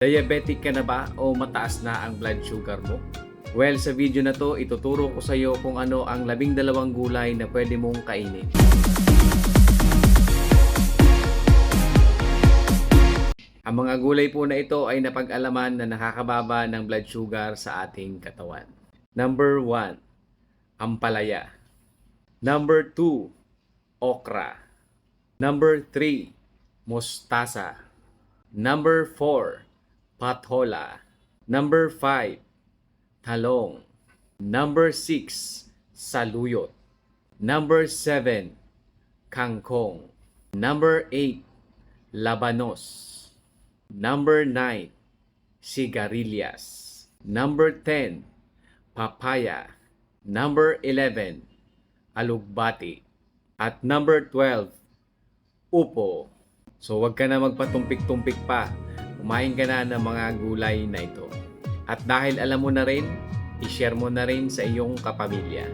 Diabetic ka na ba o mataas na ang blood sugar mo? Well, sa video na to, ituturo ko sa iyo kung ano ang 12 gulay na pwede mong kainin. Ang mga gulay po na ito ay napag-alaman na nakakababa ng blood sugar sa ating katawan. Number 1, ampalaya. Number 2, okra. Number 3, mustasa. Number 4, patola. Number 5, talong. Number 6, saluyot. Number 7, kangkong. Number 8, labanos. Number 9, sigarilyas. Number 10, papaya. Number 11, alugbati. At number 12, upo. So wag ka na magpatumpik-tumpik pa. Kumain ka na ng mga gulay na ito. At dahil alam mo na rin, i-share mo na rin sa iyong kapamilya.